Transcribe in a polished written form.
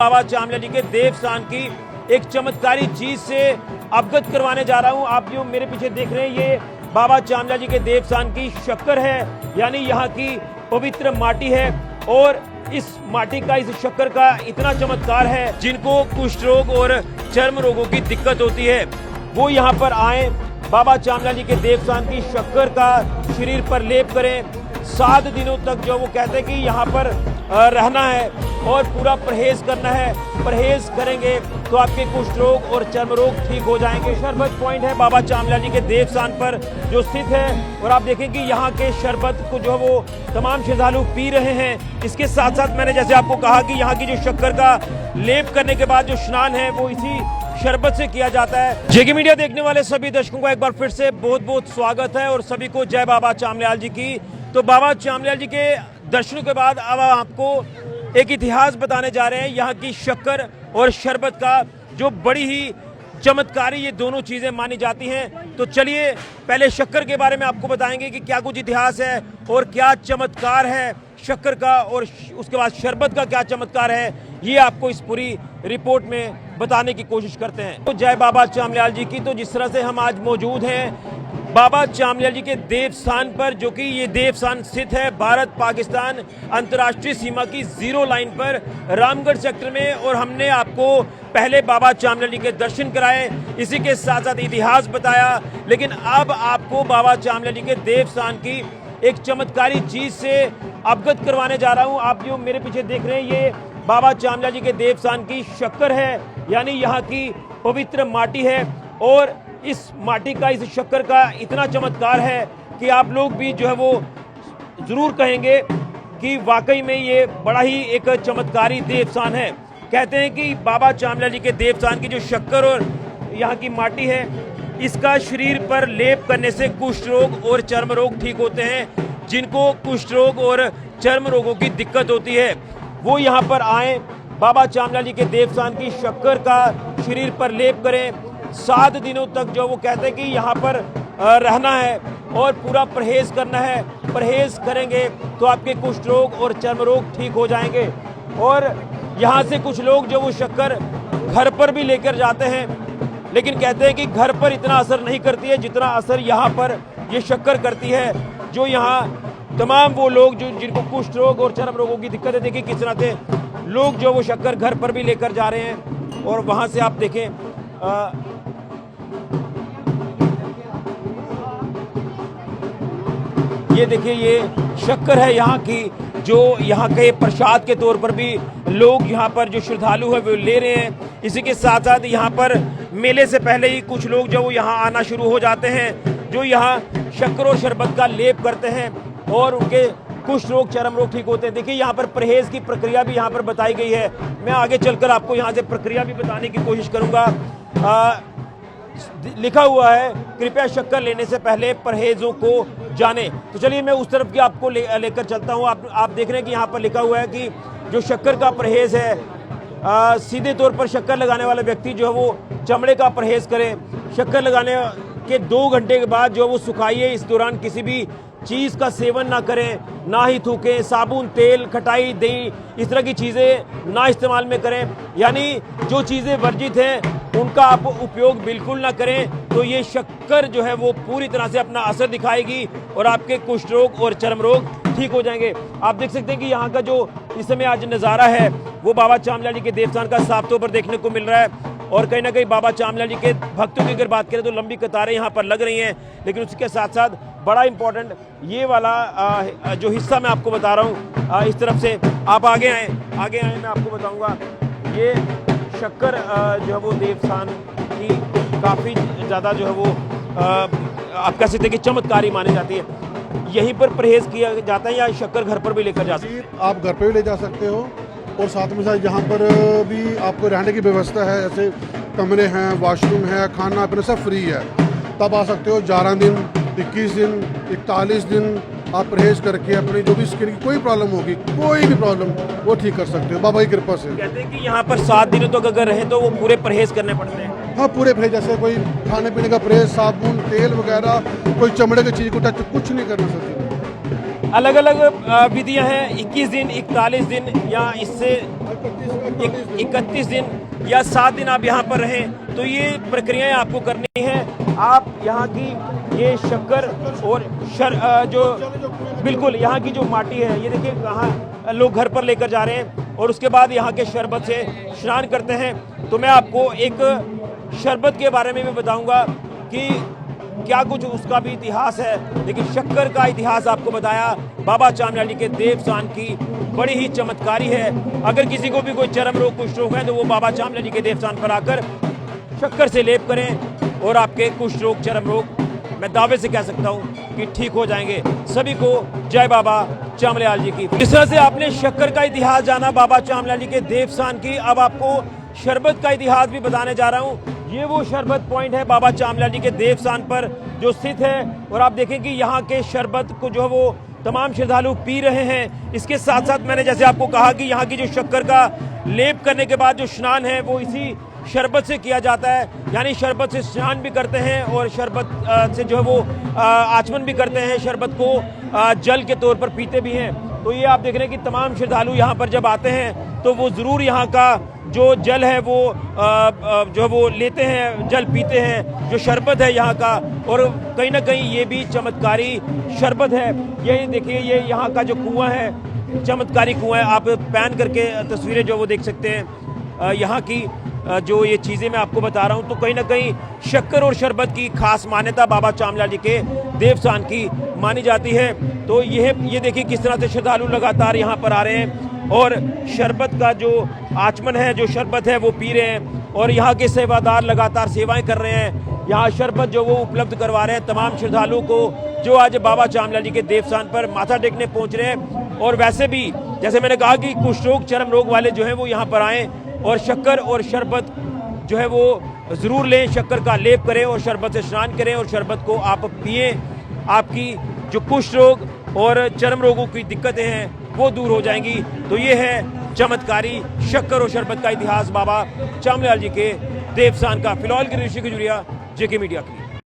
बाबा चामला जी के देवस्थान की एक चमत्कारी चीज से अवगत करवाने जा रहा हूं। आप जो मेरे पीछे देख रहे हैं ये बाबा चामला जी के देवस्थान की शक्कर है, यानी यहाँ की पवित्र माटी है। और इस माटी का, इस शक्कर का इतना चमत्कार है, जिनको कुष्ठ रोग और चर्म रोगों की दिक्कत होती है वो यहाँ पर आए, बाबा चामला जी के देवस्थान की शक्कर का शरीर पर लेप करें। 7 दिनों तक जो वो कहते हैं कि यहाँ पर रहना है और पूरा परहेज करना है। परहेज करेंगे तो आपके कुष्ठ रोग और चर्म रोग ठीक हो जाएंगे। शरबत पॉइंट है बाबा चामला जी के देवस्थान पर जो स्थित है, और आप देखें कि यहाँ के शरबत को जो वो तमाम श्रद्धालु पी रहे हैं। इसके साथ साथ मैंने जैसे आपको कहा कि यहाँ की जो शक्कर का लेप करने के बाद जो स्नान है वो इसी शरबत से किया जाता है। जेके मीडिया देखने वाले सभी दर्शकों का एक बार फिर से बहुत बहुत स्वागत है और सभी को जय बाबा चामल्याल जी की। तो बाबा चामल्याल जी के दर्शनों के बाद अब आपको एक इतिहास बताने जा रहे हैं यहाँ की शक्कर और शरबत का, जो बड़ी ही चमत्कारी ये दोनों चीजें मानी जाती हैं। तो चलिए पहले शक्कर के बारे में आपको बताएंगे कि क्या कुछ इतिहास है और क्या चमत्कार है शक्कर का, और उसके बाद शरबत का क्या चमत्कार है, ये आपको इस पूरी रिपोर्ट में बताने की कोशिश करते हैं। तो जय बाबा चामल्याल जी की। तो जिस तरह से हम आज मौजूद हैं बाबा चामल्याल जी के देवस्थान पर, जो कि ये देवस्थान स्थित है भारत पाकिस्तान अंतर्राष्ट्रीय सीमा की 0 लाइन पर रामगढ़ सेक्टर में, और हमने आपको पहले बाबा चामल्याल जी के दर्शन कराए, इसी के साथ साथ इतिहास बताया। लेकिन अब आपको बाबा चामल्याल जी के देवस्थान की एक चमत्कारी चीज से अवगत करवाने जा रहा हूं। आप जो मेरे पीछे देख रहे हैं ये बाबा चामल्याल जी के देवस्थान की शक्कर है, यानी यहाँ की पवित्र माटी है। और इस माटी का, इस शक्कर का इतना चमत्कार है कि आप लोग भी जो है वो जरूर कहेंगे कि वाकई में ये बड़ा ही एक चमत्कारी देवस्थान है। कहते हैं कि बाबा चामल्याल जी के देवस्थान की जो शक्कर और यहाँ की माटी है, इसका शरीर पर लेप करने से कुष्ठ रोग और चर्म रोग ठीक होते हैं। जिनको कुष्ठ रोग और चर्म रोगों की दिक्कत होती है वो यहाँ पर आए, बाबा चामल्याल जी के देवस्थान की शक्कर का शरीर पर लेप करें। 7 दिनों तक जो वो कहते हैं कि यहाँ पर रहना है और पूरा परहेज करना है। परहेज करेंगे तो आपके कुष्ठ रोग और चर्म रोग ठीक हो जाएंगे। और यहाँ से कुछ लोग जो वो शक्कर घर पर भी लेकर जाते हैं, लेकिन कहते हैं कि घर पर इतना असर नहीं करती है जितना असर यहाँ पर ये शक्कर करती है। जो यहाँ तमाम वो लोग जो जिनको कुष्ठ रोग और चर्म रोगों की दिक्कत है, देखिए किस तरह से लोग जो वो शक्कर घर पर भी लेकर जा रहे हैं। और वहाँ से आप देखें ये देखिए ये शक्कर है यहाँ की, जो यहाँ के प्रसाद के तौर पर भी लोग यहाँ पर जो श्रद्धालु है वो ले रहे हैं। इसी के साथ साथ यहाँ पर मेले से पहले ही कुछ लोग जो यहाँ आना शुरू हो जाते हैं, जो यहाँ शक्कर और शरबत का लेप करते हैं और उनके कुष्ठ रोग चर्म रोग ठीक होते हैं। देखिए यहाँ पर परहेज की प्रक्रिया भी यहाँ पर बताई गई है। मैं आगे चलकर आपको यहाँ से प्रक्रिया भी बताने की कोशिश करूँगा। लिखा हुआ है कृपया शक्कर लेने से पहले परहेजों को जाने। तो चलिए मैं उस तरफ की आपको लेकर चलता हूँ। आप देख रहे हैं कि यहाँ पर लिखा हुआ है कि जो शक्कर का परहेज है, सीधे तौर पर शक्कर लगाने वाला व्यक्ति जो है वो चमड़े का परहेज करे। शक्कर लगाने के 2 घंटे के बाद जो वो सुखाइए। इस दौरान किसी भी चीज का सेवन ना करें, ना ही थूकें। साबुन, तेल, खटाई, दही, इस तरह की चीजें ना इस्तेमाल में करें। यानी जो चीजें वर्जित हैं उनका आप उपयोग बिल्कुल ना करें। तो ये शक्कर जो है वो पूरी तरह से अपना असर दिखाएगी और आपके कुष्ठ रोग और चर्म रोग ठीक हो जाएंगे। आप देख सकते हैं कि यहाँ का जो इस समय आज नज़ारा है वो बाबा चामल्याल जी के देवस्थान का साफ तौर पर देखने को मिल रहा है। और कहीं ना कहीं बाबा चामल्याल जी के भक्तों की अगर बात करें तो लंबी कतारें यहाँ पर लग रही हैं। लेकिन उसके साथ साथ बड़ा इंपॉर्टेंट ये वाला जो हिस्सा मैं आपको बता रहा हूँ, इस तरफ से आप आगे आए मैं आपको बताऊँगा। ये शक्कर जो है वो देवस्थान की काफ़ी ज़्यादा जो है वो आप कह सकते हैं कि चमत्कारी मानी जाती है। यहीं पर परहेज किया जाता है या शक्कर घर पर भी लेकर जा सकते हैं? आप घर पे भी ले जा सकते हो और साथ में साथ यहाँ पर भी आपको रहने की व्यवस्था है। ऐसे कमरे हैं, वॉशरूम है, खाना पीना सब फ्री है। तब आ सकते हो। 11 दिन, 21 दिन, 41 दिन आप परहेज करके अपनी जो भी स्किन की कोई प्रॉब्लम होगी, कोई भी प्रॉब्लम, वो ठीक कर सकते हो बाबा की कृपा से। कहते हैं कि यहाँ पर 7 दिनों तक अगर रहे तो वो पूरे परहेज करने पड़ते हैं। हाँ, पूरे परहेज, जैसे कोई खाने पीने का परहेज, साबुन, तेल वगैरह, कोई चमड़े की चीज़ को टच कुछ नहीं करना सकते। अलग अलग विधियां हैं, 21 दिन, 41 दिन या इससे 31 दिन या 7 दिन आप यहाँ पर रहें, तो ये प्रक्रियाएं आपको करनी है। आप यहाँ की ये शक्कर और जो बिल्कुल यहाँ की जो माटी है, ये देखिए कहाँ लोग घर पर लेकर जा रहे हैं और उसके बाद यहाँ के शरबत से स्नान करते हैं। तो मैं आपको एक शरबत के बारे में भी बताऊंगा कि क्या कुछ उसका भी इतिहास है, लेकिन शक्कर का इतिहास आपको बताया। बाबा चामलाल जी के देवस्थान की बड़ी ही चमत्कारी है। अगर किसी को भी कोई चर्म रोग, कुष्ठ रोग है, तो वो बाबा चामलाल जी के देवस्थान पर आकर शक्कर से लेप करें और आपके कुष्ठ रोग, चर्म रोग मैं दावे से कह सकता हूं कि ठीक हो जाएंगे। सभी को जय बाबा चामलाल जी की। इस तरह से आपने शक्कर का इतिहास जाना बाबा चामलाल जी के देवस्थान की। अब आपको शरबत का इतिहास भी बताने जा रहा हूं। ये वो शरबत पॉइंट है बाबा चामलाल जी के देवस्थान पर जो स्थित है, और आप देखें कि यहाँ के शरबत को जो है वो तमाम श्रद्धालु पी रहे हैं। इसके साथ साथ मैंने जैसे आपको कहा कि यहाँ की जो शक्कर का लेप करने के बाद जो स्नान है वो इसी शरबत से किया जाता है, यानी शरबत से स्नान भी करते हैं और शरबत से जो है वो आचमन भी करते हैं, शरबत को जल के तौर पर पीते भी हैं। तो ये आप देख रहे हैं कि तमाम श्रद्धालु यहाँ पर जब आते हैं तो वो ज़रूर यहाँ का जो जल है वो जो है वो लेते हैं, जल पीते हैं, जो शरबत है यहाँ का। और कहीं ना कहीं ये भी चमत्कारी शरबत है। ये देखिए, ये यहाँ का जो कुआं है, चमत्कारी कुआं है। आप पैन करके तस्वीरें जो वो देख सकते हैं यहाँ की जो ये चीज़ें मैं आपको बता रहा हूँ। तो कहीं ना कहीं शक्कर और शरबत की खास मान्यता बाबा चामलाल जी के देवस्थान की मानी जाती है। तो ये देखिए किस तरह से श्रद्धालु लगातार यहाँ पर आ रहे हैं और शरबत का जो आचमन है, जो शरबत है वो पी रहे हैं, और यहाँ के सेवादार लगातार सेवाएं कर रहे हैं। यहाँ शरबत जो वो उपलब्ध करवा रहे हैं तमाम श्रद्धालुओं को जो आज बाबा चामलाल जी के देवस्थान पर माथा टेकने पहुँच रहे हैं। और वैसे भी जैसे मैंने कहा कि कुष्ठ रोग, चर्म रोग वाले जो हैं वो यहाँ पर आएँ और शक्कर और शरबत जो है वो ज़रूर लें, शक्कर का लेप करें और शरबत से स्नान करें और शरबत को आप पिए। आपकी जो कुष्ठ रोग और चर्म रोगों की दिक्कतें हैं वो दूर हो जाएंगी। तो ये है चमत्कारी शक्कर और शरबत का इतिहास बाबा चामलाल जी के देवस्थान का। फिलहाल की ऋषि की जुड़िया जेके मीडिया की।